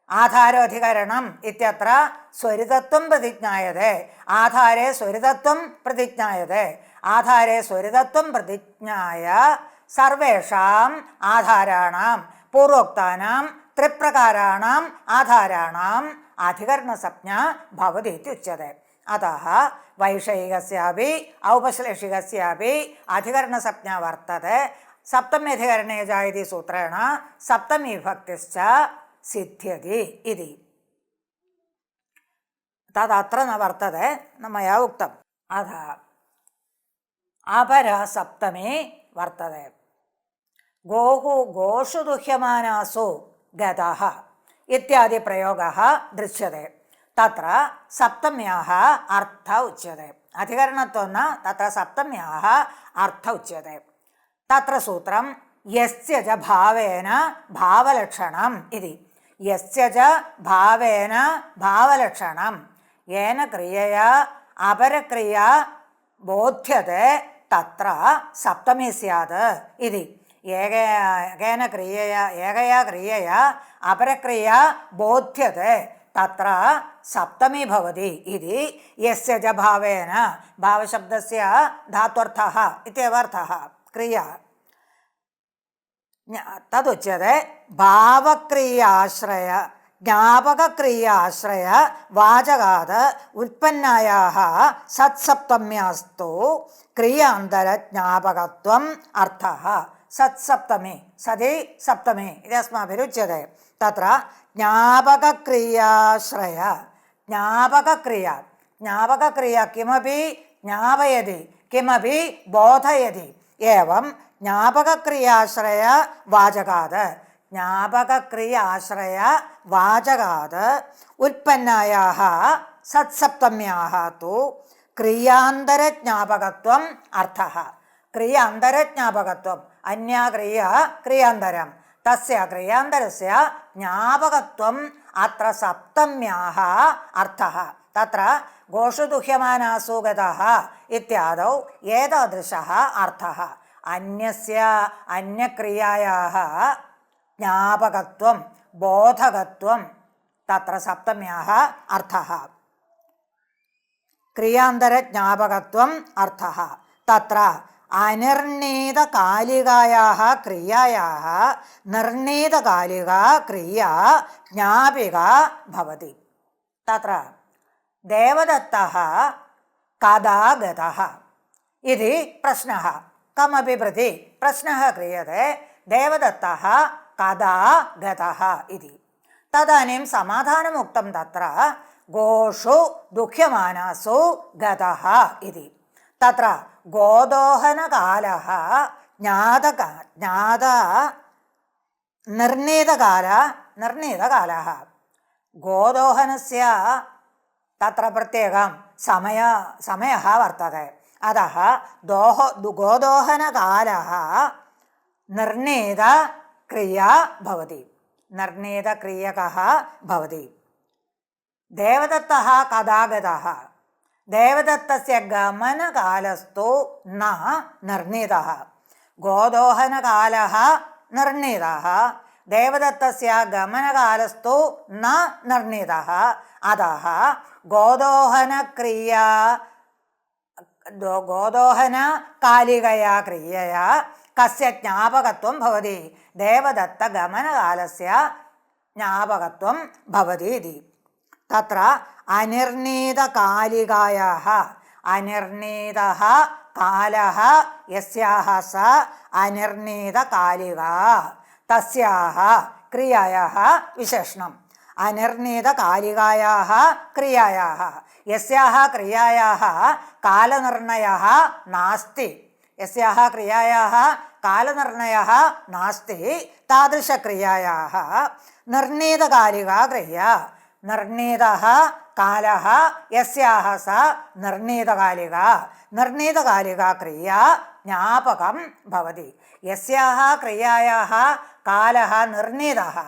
आधारोऽधिकरणम् इत्यत्र स्वरितत्वं प्रतिज्ञायते। आधारे स्वरितत्वं प्रतिज्ञायते। आधारे स्वरितत्वं प्रतिज्ञाय सर्वेषाम् आधाराणां पूर्वोक्तानां त्रिप्रकाराणाम् आधाराणाम् अधिकरणसंज्ञा भवति इत्युच्यते। अतः वैषयिकस्यापि औपश्लेषिकस्यापि अधिकरणसंज्ञा वर्तते। सप्तम्यधिकरणे च इति सूत्रेण सप्तमी विभक्तिश्च सिद्ध्यति इति। तदत्र न वर्तते, न मया उक्तम्। अतः अपरा सप्तमी वर्तते। गोः गोषु दुह्यमानासु गतः इत्यादि प्रयोगः दृश्यते। तत्र सप्तम्याः अर्थ उच्यते। अधिकरणत्वं न, तत्र सप्तम्याः अर्थ उच्यते। तत्र सूत्रं यस्य च भावेन भावलक्षणम् इति। यस्य च भावेन भावलक्षणं येन क्रियया अपरक्रिया बोध्यते तत्र सप्तमी स्यात् इति। एकया क्रियया अपरक्रिया बोध्यते तत्र सप्तमी भवति इति। यस्य च भावेन, भावशब्दस्य धात्वर्थः इत्येव अर्थः, क्रिया तदुच्यते। भावक्रियाश्रय ज्ञापकक्रियाश्रय वाचकात् उत्पन्नायाः सत्सप्तम्यास्तु क्रियान्तरज्ञापकत्वम् अर्थः। सत्सप्तमी सति सप्तमी इति अस्माभिरुच्यते। तत्र ज्ञापकक्रियाश्रय ज्ञापकक्रिया किमपि ज्ञापयति, किमपि बोधयति। एवं ज्ञापकक्रियाश्रय वाचकात् उत्पन्नायाः सत्सप्तम्याः तु क्रियान्तरज्ञापकत्वम् अर्थः। क्रियान्तरज्ञापकत्वम्, अन्या क्रिया क्रियान्तरं, तस्य क्रियान्तरस्य ज्ञापकत्वम् अत्र सप्तम्याः अर्थः। तत्र गोषु दुह्यमानासु गतः इत्यादौ एतादृशः अर्थः। अन्यक्रियायाः ज्ञापकत्वं बोधकत्वं तत्र सप्तम्याः अर्थः। क्रियान्तरज्ञापकत्वम् अर्थः। तत्र अनिर्णीतकालिकायाः क्रियायाः निर्णीतकालिका क्रिया ज्ञापिका भवति। तत्र देवदत्तः कदा गतः इति प्रश्नः, कमपि प्रति प्रश्नः क्रियते, देवदत्तः कदा गतः इति। तदानीं समाधानम् उक्तं तत्र गोषु दुह्यमानासु गतः इति। तत्र गोदोहनकालः निर्णीतकालः गोदोहनस्य तत्र प्रत्येकं समयः वर्तते। अतः गोदोहनकालः निर्णीतक्रिया भवति, निर्णीतक्रियकः भवति। देवदत्तः कदा गतः, देवदत्तस्य गमनकालस्तु न निर्णीतः। गोदोहनकालः निर्णीतः, देवदत्तस्य गमनकालस्तु न निर्णीतः। अतः गोदोहनकालिकया क्रियया कस्य ज्ञापकत्वं भवति, देवदत्तगमनकालस्य ज्ञापकत्वं भवति इति। तत्र अनिर्णीतकालिकायाः अनिर्णीतः कालः यस्याः स अनिर्णीतकालिका तस्याः क्रियायाः विशेषणम्। अनिर्णीतकालिकायाः क्रियायाः यस्याः क्रियायाः कालनिर्णयः नास्ति, यस्याः क्रियायाः कालनिर्णयः नास्ति तादृशक्रियायाः निर्णीतकालिका क्रिया। निर्णीतः कालः यस्याः सा निर्णीतकालिका, निर्णीतकालिका क्रिया ज्ञापकं भवति। यस्याः क्रियायाः कालः निर्णीतः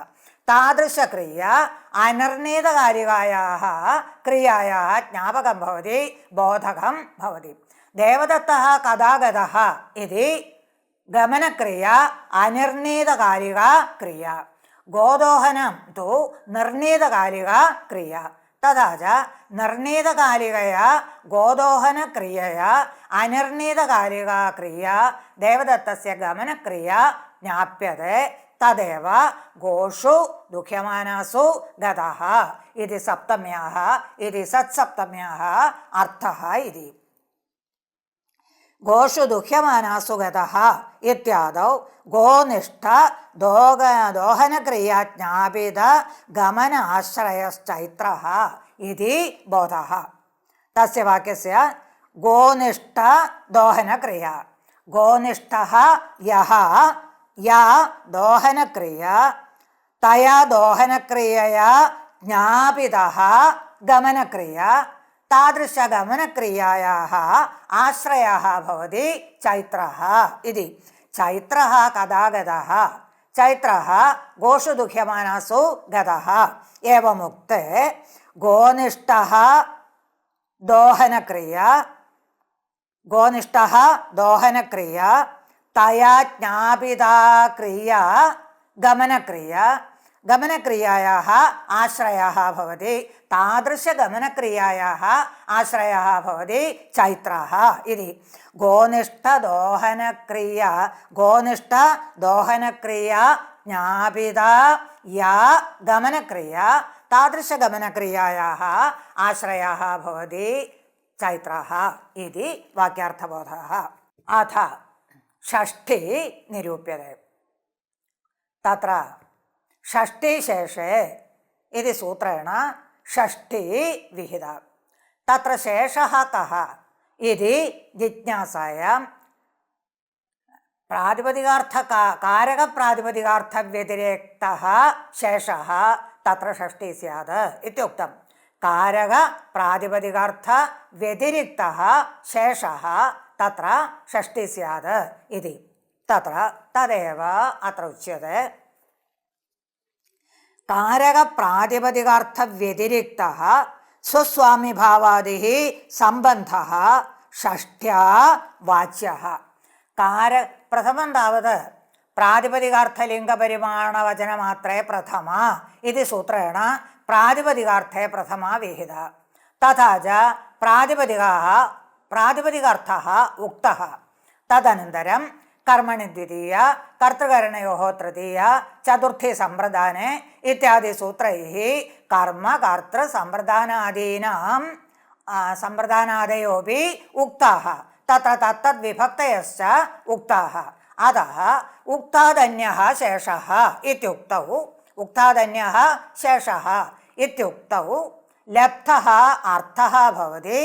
तादृशक्रिया अनिर्णीतकालिकायाः क्रियायाः ज्ञापकं भवति, बोधकं भवति। देवदत्तः कदा गतः इति गमनक्रिया अनिर्णीतकालिका क्रिया। गोदोहनं तु निर्णीतकालिका क्रिया। तथा च निर्णीतकालिकया गोदोहनक्रियया अनिर्णीतकालिका क्रिया देवदत्तस्य गमनक्रिया ज्ञाप्यते। तदेव गोषु दुह्यमानासु गतः इति सप्तम्याः इति सत्सप्तम्याः अर्थः इति। गोषु दुह्यमानासु गतः इत्यादौ गोनिष्ठ दोहनक्रिया ज्ञापित गमन आश्रयश्चैत्रः इति बोधः। तस्य वाक्यस्य गोनिष्ठ दोहनक्रिया, गोनिष्ठः यः या दोहनक्रिया तया दोहनक्रियया ज्ञापितः गमनक्रिया तादृशगमनक्रियायाः आश्रयः भवति चैत्रः इति। चैत्रः कदा गतः? चैत्रः गोषु दुह्यमानासु गतः। एवमुक्ते गोनिष्ठः दोहनक्रिया तया ज्ञापिता क्रिया गमनक्रिया, गमनक्रियायाः आश्रयः भवति। तादृशगमनक्रियायाः आश्रयः भवति चैत्रः इति। गोनिष्ठदोहनक्रिया ज्ञापिता या गमनक्रिया तादृशगमनक्रियायाः आश्रयः भवति चैत्रः इति वाक्यार्थबोधः। अथ षष्ठी निरूप्यते। तत्र षष्ठीशेषे इति सूत्रेण षष्ठी विहिता। तत्र शेषः कः इति जिज्ञासायां कारकप्रातिपदिकार्थव्यतिरेक्तः शेषः तत्र षष्ठी स्यात् इत्युक्तं। कारकप्रातिपदिकार्थव्यतिरिक्तः शेषः तत्र षष्ठी स्यात् इति। तत्र तदेव अत्र उच्यते। कारकप्रातिपदिकार्थव्यतिरिक्तः स्वस्वामिभावादिः सम्बन्धः षष्ठ्या वाच्यः। प्रथमं तावत् प्रातिपदिकार्थलिङ्गपरिमाणवचनमात्रे प्रथमा इति सूत्रेण प्रातिपदिकार्थे प्रथमा विहिता। तथा च प्रातिपदिकार्थः उक्तः। तदनन्तरं कर्मणि द्वितीया, कर्तृकरणयोः तृतीया, चतुर्थी सम्प्रदाने इत्यादि सूत्रैः कर्म कर्तृ सम्प्रदानादयोपि उक्ताः। तत्र तत्तद्विभक्तयश्च उक्ताः। अतः उक्तादन्यः शेषः इत्युक्तौ लब्धः अर्थः भवति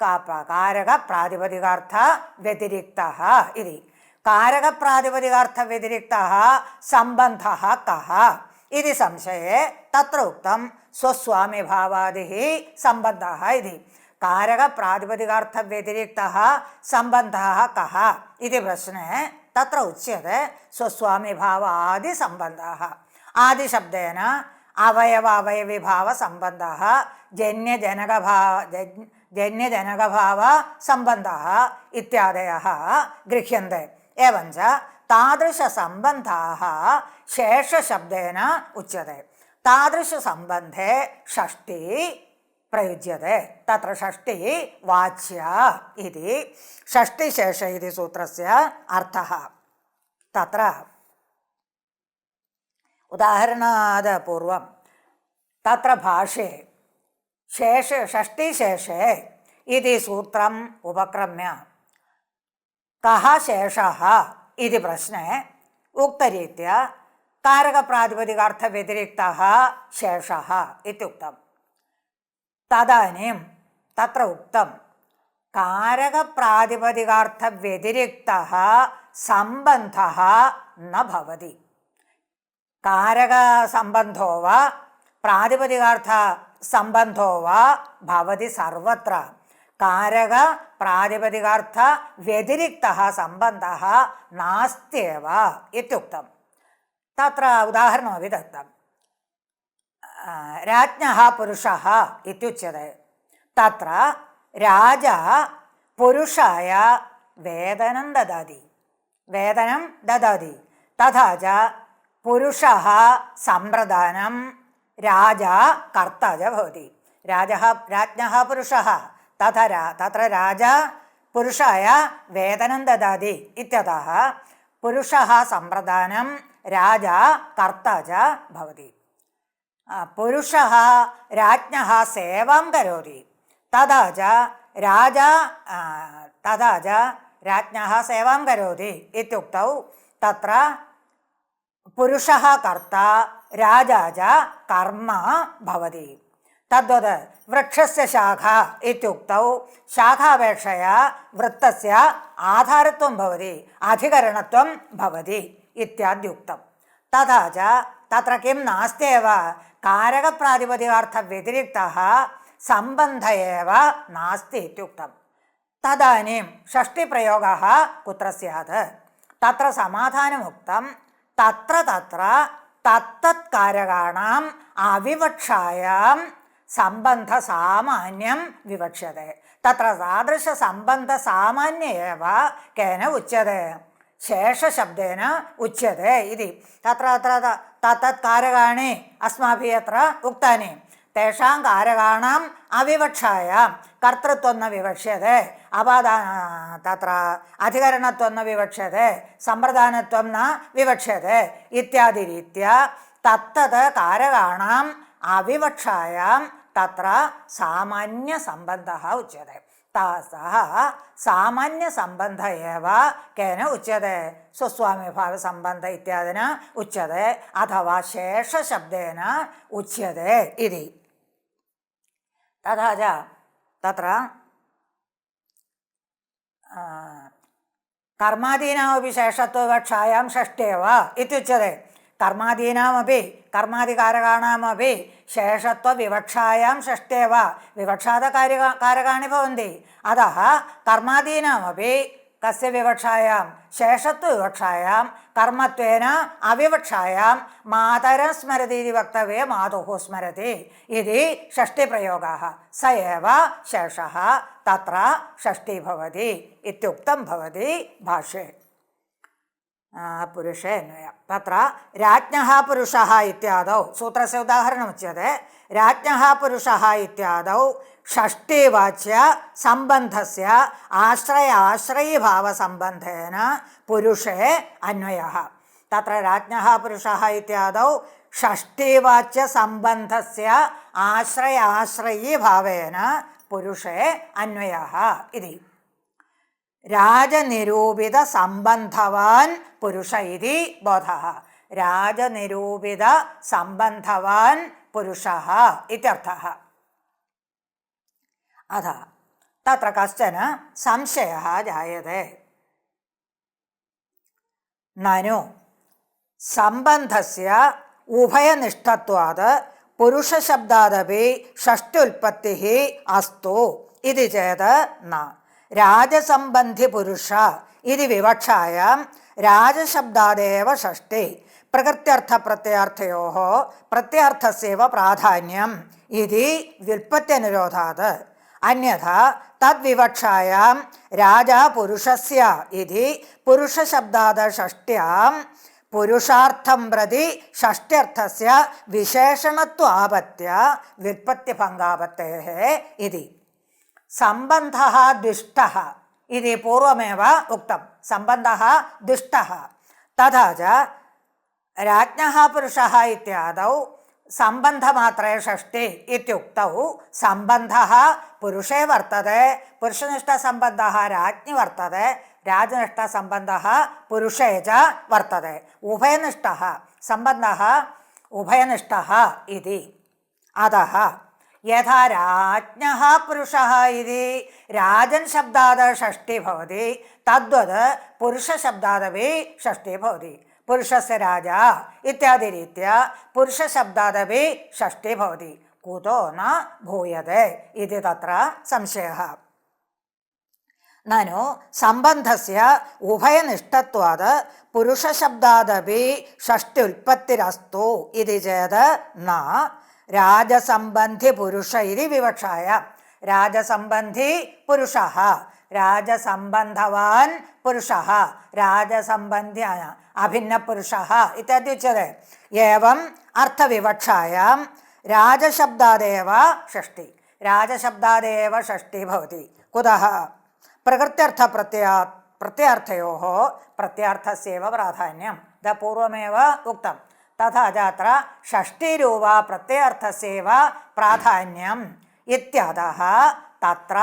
कारकप्रातिपदिकार्थव्यतिरिक्तः इति। कारकप्रातिपदिकार्थव्यतिरिक्तः सम्बन्धः कः इति संशये तत्र उक्तं स्वस्वामिभावादिः सम्बन्धः इति। कारकप्रातिपदिकार्थव्यतिरिक्तः सम्बन्धः कः इति प्रश्ने तत्र उच्यते स्वस्वामिभावादिसम्बन्धः। आदिशब्देन अवयवभावसम्बन्धः, जन्यजनकभावसम्बन्धः इत्यादयः गृह्यन्ते। एवञ्च तादृशसम्बन्धाः शेषशब्देन उच्यते। तादृशसम्बन्धे षष्ठी प्रयुज्यते। तत्र षष्ठी वाच्या इति षष्ठीशेष इति सूत्रस्य अर्थः। तत्र उदाहरणात् पूर्वं तत्र भाष्ये षष्ठीशेषे इति सूत्रम् उपक्रम्य कः शेषः इति प्रश्ने उक्तरीत्या कारकप्रातिपदिकार्थव्यतिरिक्तः शेषः इत्युक्तम्। तदानीं तत्र उक्तं कारकप्रातिपदिकार्थव्यतिरिक्तः सम्बन्धः न भवति। कारकसम्बन्धो वा प्रातिपदिकार्थसम्बन्धो वा भवति सर्वत्र। कारकप्रातिपदिकार्थव्यतिरिक्तः सम्बन्धः नास्त्येव इत्युक्तं। तत्र उदाहरणमपि दत्तं। राज्ञः पुरुषः इत्युच्यते। तत्र राजा പുരുഷായ വേതനം ദദാതി, വേതനം ദദാതി. തഥാ ച പുരുഷഃ സമ്പ്രദാനം രാജാ കർത്താ ച ഭവതി. രാജ്ഞഃ പുരുഷഃ തത്ര രാജാ പുരുഷായ വേതനം ദദാതി ഇത്യതഃ പുരുഷഃ സമ്പ്രദാനം രാജാ കർത്താ ച ഭവതി. പുരുഷഃ രാജ്ഞഃ സേവാം കരോതി. തഥാ ച രാജ്ഞഃ സേവാം കരോതി ഇത്യുക്തൗ തത്ര പുരുഷഃ കർത്താ രാജാ ച കർമ്മ ഭവതി. തദ്വത് വൃക്ഷസ്യ ശാഖ ഇത്യുക്തൗ ശാഖാപേക്ഷയാ വൃത്തസ്യ ആധാരത്വം ഭവതി, അധികരണത്വം ഭവതി ഇത്യാദ്യുക്തം. തഥാ ച തത്ര കിം നാസ്ത്യേവ കാരകപ്രാതിപതികാർത്ഥവ്യതിരിക്തഃ സംബന്ധ ഏവ നാസ്തി ഇത്യുക്തം. തദാനീം ഷഷ്ഠിപ്രയോഗः കുത്ര സ്യാത്? തത്ര സമാധാനമുക്തം. തത്ര തത്തത്കാരകാണാം അവിവക്ഷായാം സംബന്ധ സാമാന്യം വിവക്ഷ്യത്തെ. തത്ര താദൃശ സംബന്ധ സാമാന്യ ഏവ കേന ഉച്യത്തെ? ശേഷശബ്ദേന ഉച്യത്തെ ഇതി. തത്ര തത്തത്കാരകാണി അസ്മാഭിः അത്ര ഉക്താനി തേഷാം കാരകാണാം അവിവക്ഷായാം കർത്തൃത്വം ന വിവക്ഷ്യത്തെ, തത്ര അധികരണത്വം ന വിവക്ഷ്യത്തെ, സമ്പ്രദാനത്വം ന വിവക്ഷ്യത്തെ ഇത്യാദിരീത്യാ തത്തത് കാരകാണാം അവിവക്ഷായാം തത്ര സാമാന്യ സംബന്ധഃ ഉച്യത്തെ. സഹ സാമാന്യ സംബന്ധ ഏവ കേന ഉച്യത്തെ? സ്വസ്വാമിഭാവ സംബന്ധ ഇത്യാദിന ഉച്യത്തെ അഥവാ ശേഷശബ്ദേന ഉച്യത്തെ ഇതി. തഥാ ച തത്ര കർമാദീനാമപി ശേഷത്വവിവക്ഷായാം ഷഷ്ഠ്യേവ ഇത്യുച്യത്തെ. കർമാദീനാമപി കർമാദികാരകാണാമപി ശേഷത്വവിവക്ഷായാം ഷഷ്ഠ്യേവ വിവക്ഷാദകാരകാണി ഭവന്തി. അതഃ കർമാദീനാമപി കസ്യ വിവക്ഷായാം ശേഷത്വവിവക്ഷായാം കർമ്മത്വേന അവിവക്ഷായാം മാതരം സ്മരതി ഇതി വക്തവ്യേ മാതുഃ സ്മരതി ഇതി ഷഷ്ഠിപ്രയോഗः. സ ഏവ ശേഷः തത്ര ഷഷ്ഠി ഭവതി ഇത്യുക്തം ഭവതി ഭാഷ്യേ. പുരുഷേ അന്വയ തത്ര രാജ്ഞഃ പുരുഷഃ ഇത്യാദൗ സൂത്രസ്യ ഉദാഹരണമുച്യത്തെ. രാജ്ഞഃ പുരുഷഃ ഇത്യാദൗ ഷഷ്ഠീവാച്യ സംബന്ധസ്യ ആശ്രയീഭാവസംബന്ധേന പുരുഷേ അന്വയഃ. തത്ര രാജ്ഞഃ പുരുഷഃ ഇത്യാദൗ ഷഷ്ഠീവാച്യ സംബന്ധസ്യ ആശ്രയീഭാവേന പുരുഷേ അന്വയഃ ഇതി. രാജനിരൂപിത സംബന്ധവാൻ പുരുഷ ഇതി ബോധഃ. രാജനിരൂപിത സംബന്ധവാൻ പുരുഷഃ ഇത്യർത്ഥഃ. അഥ തത്ര കശ്ചന സംശയഃ ജായത്തെ. നനു സംബന്ധസ്യ ഉഭയനിഷ്ഠത്വാത് പുരുഷശബ്ദാദപി ഷഷ്ഠ്യുൽപത്തിഃ അസ്തു ഇതി ചേത് ന രാജസംബന്ധി പുരുഷ ഇതി വിവക്ഷായാം രാജശബ്ദാദേവ ഷഷ്ഠി പ്രകൃത്യർത്ഥപ്രത്യയാർത്ഥയോഃ പ്രത്യയാർത്ഥസ്യൈവ പ്രാധാന്യം ഇതി വ്യുൽപ്പത്യനിരോധാത്. അന്യഥാ തദ്വിവക്ഷായാം രാജാ പുരുഷസ്യ ഇതി പുരുഷശബ്ദാദ ഷഷ്ട്യാം പുരുഷാർത്ഥം പ്രതി ഷഷ്ട്യർത്ഥസ്യ വിശേഷണത്വാപത്യ വ്യുൽപ്പത്തിഭംഗാപത്തേഃ ഇതി. സംബന്ധഃ ദുഷ്ടഃ ഇതി പൂർവമേവ ഉക്തം. സംബന്ധഃ ദുഷ്ടഃ. തഥാ ച രാജ്ഞഃ പുരുഷഃ ഇത്യാദൗ സംബന്ധമാത്രേ ഷഷ്ഠി ഇത്യുക്തൗ സംബന്ധഃ പുരുഷേ വർത്തതെ, പുരുഷനിഷ്ഠസംബന്ധഃ രാജ്ഞി വർത്തതെ, രാജനിഷ്ഠസംബന്ധഃ പുരുഷേ ച വർത്തതെ. ഉഭയനിഷ്ഠഃ സംബന്ധഃ ഉഭയനിഷ്ഠഃ ഇതി. അതഃ യഥാ രാജ്ഞഃ പുരുഷഃ ഇതി രാജൻ ശബ്ദാദ ഷഷ്ഠി ഭവതി തദ്വത് പുരുഷശബ്ദാദപി ഷഷ്ഠി ഭവതി. പുരുഷസ്യ രാജാ ഇത്യാദിരീത്യാ പുരുഷശബ്ദാദപി ഷഷ്ഠി ഭവതി. കുതോ ന ഭൂയതേ ഇതി തത്ര സംശയഃ. നനു സംബന്ധസ്യ ഉഭയനിഷ്ഠത്വാത് പുരുഷശബ്ദാദപി ഷഷ്ഠ്യുൽപത്തിരസ്തു ഇതി ചേത് ന രാജസംബന്ധി പുരുഷ ഇതി വിവക്ഷായ. രാജസംബന്ധി പുരുഷഃ രാജസംബന്ധവാൻ പുരുഷः രാജസംബന്ധ്യ അഭിന്നപുരുഷः ഇത്യാദി ഉച്യത്തെ. ഏവം അർത്ഥവിവക്ഷായാം രാജശബ്ദാദേവ ഷഷ്ടി രാജശബ്ദാദേവ ഷഷ്ടി ഭവതി. കുതः പ്രകൃത്യർത്ഥ പ്രത്യാർത്ഥയോः പ്രത്യാർത്ഥസ്യൈവ പ്രാധാന്യം. ഇത് പൂർവമേവ ഉക്തം. തഥാ ച അത്ര ഷഷ്ടിരൂപ പ്രത്യാർത്ഥസ്യൈവ പ്രാധാന്യം ഇത്യതഃ തത്ര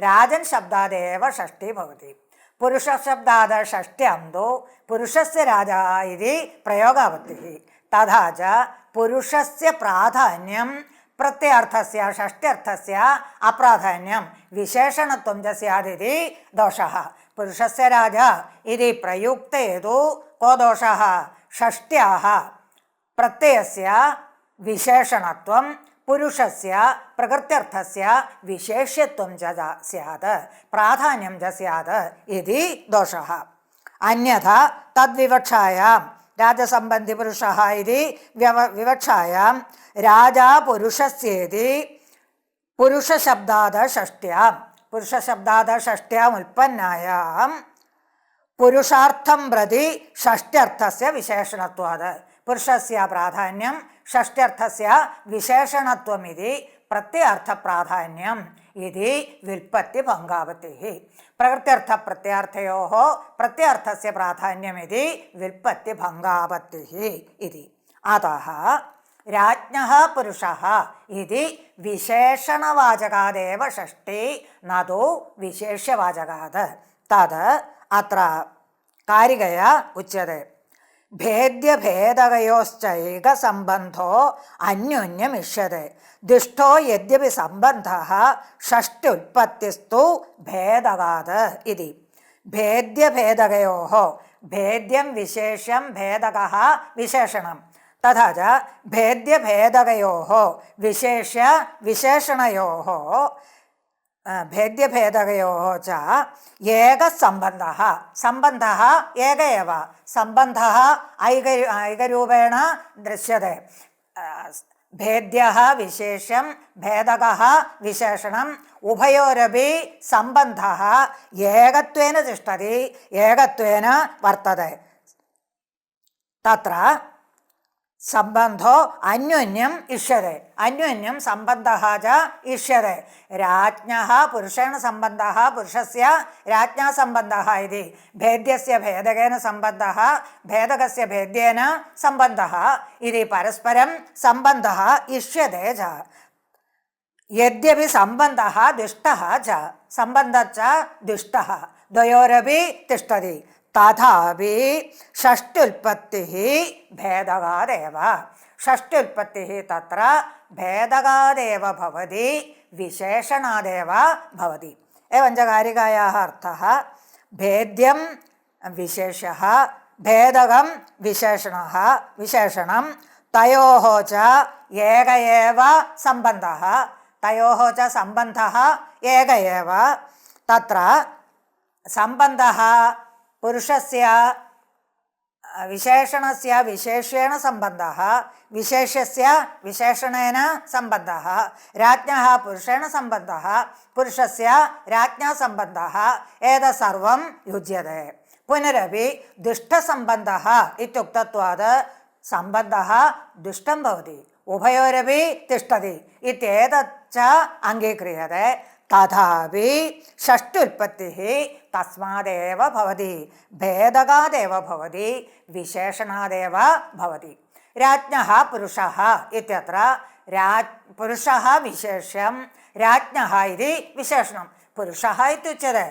രാജൻ ശബ്ദാദേവ ഷഷ്ടി ഭവതി. പുരുഷശബ്ദാത് ഷഷ്ട്യാന്തോ പുരുഷസ്യ രാജ ഇതി പ്രയോഗാവത്തിഃ. തഥാ ച പുരുഷസ്യ പ്രാധാന്യം പ്രത്യാർത്ഥസ്യ ഷഷ്ട്യർത്ഥസ്യ അപ്രാധാന്യം വിശേഷണത്വം ച സ്യാദിതി ദോഷഃ. പുരുഷസ്യ രാജ ഇതി പ്രയുക്തേതു കോ ദോഷഃ? ഷഷ്ട്യാഃ പ്രത്യയസ്യ വിശേഷണത്വം പുരുഷസ്യ പ്രകൃത്യർത്ഥസ്യ വിശേഷ്യത്വം ച സ്യാത് പ്രാധാന്യം ച സ്യാത് ഇതി ദോഷഃ. അന്യഥാ തദ്വിവക്ഷായാം രാജസംബന്ധി പുരുഷഃ ഇതി വിവക്ഷായാം രാജാ പുരുഷസ്യേതി പുരുഷശബ്ദാത് ഷഷ്ട്യാം പുരുഷശബ്ദാത് ഷഷ്ട്യാം ഉൽപ്പന്നായാം പുരുഷാർത്ഥം പ്രതി ഷഷ്ട്യർത്ഥസ്യ വിശേഷണത്വാത് പുരുഷസ്യ പ്രാധാന്യം ഷഷ്ട്യർത്ഥസ്യ വിശേഷണത്വമിതി പ്രത്യർത്ഥ പ്രാധാന്യം ഇതി വ്യുൽപ്പത്തി ഭംഗാവത്തിഃ. പ്രകൃത്യർത്ഥ പ്രത്യാർത്ഥയോः പ്രത്യാർത്ഥസ്യ പ്രാധാന്യമിതി വ്യുൽപ്പത്തി ഭംഗാവത്തിഃ ഇതി. അതഃ രാജ്ഞഃ പുരുഷഃ ഇതി വിശേഷണവാചകാദേവ ഷഷ്ടി നതു വിശേഷ്യവാചകാത്. തത് അത്ര കാരികയാ ഉച്യത്തെ. ഭേദ്യഭേദകയോശ്ചൈകസംബന്ധോ അന്യോന്യമിഷ്യത്തെ. ദിഷ്ടോ യദ്യപി സംബന്ധഃ ഷഷ്ട്യുൽപ്പത്തിസ്തു ഭേദകാത് ഇതി. ഭേദ്യഭേദകയോः ഭേദ്യം വിശേഷ്യം ഭേദകഃ വിശേഷണം. തഥാ ച ഭേദ്യഭേദകയോः വിശേഷ്യ വിശേഷണയോः ഭേദ്യഭേദകയോः ച ഏകസംബന്ധഃ സംബന്ധഃ ഏക ഏവ സംബന്ധഃ ഐകരൂപേണ ദൃശ്യത്തെ. ഭേദ്യഃ വിശേഷ്യം ഭേദകഃ വിശേഷണം ഉഭയോരപി സംബന്ധഃ ഏകത്വേന തിഷ്ഠതി ഏകത്വേന വർത്തത്തെ. തത്ര സംബന്ധോ അന്യോന്യം ഇഷ്യത്തെ അന്യോന്യം സംബന്ധഃ ച ഇഷ്യത്തെ. രാജ്ഞഃ പുരുഷേണ സംബന്ധഃ പുരുഷസ്യ രാജ്ഞാ സംബന്ധഃ ഇതി ഭേദ്യസ്യ ഭേദകേന സംബന്ധഃ ഭേദകസ്യ ഭേദ്യേന സംബന്ധഃ ഇതി പരസ്പരം സംബന്ധഃ ഇഷ്യത്തെ ച. യദ്യപി സംബന്ധഃ ദുഷ്ടഃ ച സംബന്ധശ്ച ദുഷ്ടഃ ദ്വയോരപി തിഷ്ഠതി തഥാപി ഷഷ്ട്യുൽപ്പത്തിഃ ഭേദകാദേവ ഷഷ്ട്യുൽപ്പത്തിഃ തത്ര ഭേദകാദേവ ഭവതി വിശേഷണാദേവ ഭവതി. एवञ्च कारिकायाः अर्थः भेद्यं विशेषः भेदकं विशेषणः विशेषणं तयोः च एक एव सम्बन्धः तयोः च सम्बन्धः एक एव. तत्र सम्बन्धः पुरुषस्य विशेषणस्य विशेषेण सम्बन्धः विशेषस्य विशेषणेन सम्बन्धः राज्ञः पुरुषेण सम्बन्धः पुरुषस्य राज्ञा सम्बन्धः एतत् सर्वं युज्यते. पुनरपि दुष्टसम्बन्धः इत्युक्तत्वात् सम्बन्धः दुष्टं भवति उभयोरपि तिष्ठति इत्येतच्च अङ्गीक्रियते. तथापि षष्ठ्युत्पत्तिः तस्मादेव भवति भेदकादेव भवति विशेषणादेव भवति. राज्ञः पुरुषः इत्यत्र पुरुषः विशेष्यं राज्ञः इति विशेषणं पुरुषः इत्युच्यते.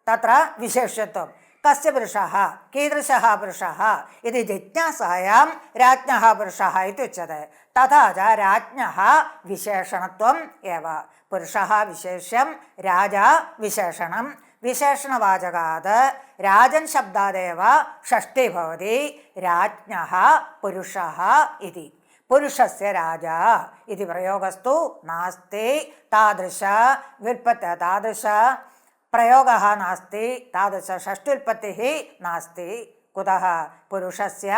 तत्र विशेष्यत्वं कस्य पुरुषः कीदृशः पुरुषः इति जिज्ञासायां राज्ञः पुरुषः इत्युच्यते. तथा च राज्ञः विशेषणत्वम् एव पुरुषः विशेष्यं राजा विशेषणं विशेषणवाचकात् राजन् शब्दादेव षष्ठी भवति राज्ञः पुरुषः इति. पुरुषस्य राजा इति प्रयोगस्तु नास्ति तादृश व्युत्पत्ति तादृश प्रयोगः नास्ति तादृश षष्ठ्युत्पत्तिः नास्ति. कुतः पुरुषस्य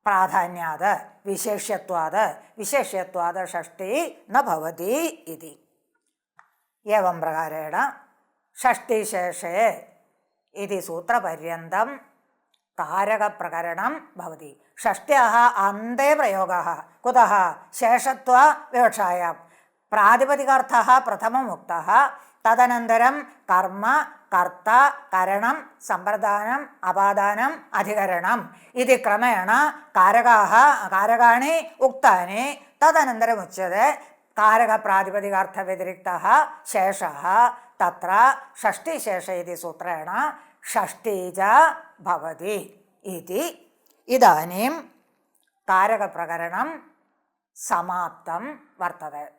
प्राधान्यात् विशेष्यत्वात् षष्ठी न भवति इति. एवं प्रकारेण षष्टिशेषे इति सूत्रपर्यन्तं कारकप्रकरणं भवति। षष्ट्याः अन्ते प्रयोगः कुतः? शेषत्वविवक्षायां प्रातिपदिकार्थः प्रथमम् उक्तः, तदनन्तरं कर्म कर्ता करणं सम्प्रदानम् अपादानम् अधिकरणम् इति क्रमेण कारकाणि उक्तानि। तदनन्तरमुच्यते कारकप्रातिपदिकार्थव्यतिरिक्तः शेषः, तत्र षष्टिशेष इति सूत्रेण षष्ठी च भवति इति। इदानीं कारकप्रकरणं समाप्तं वर्तते।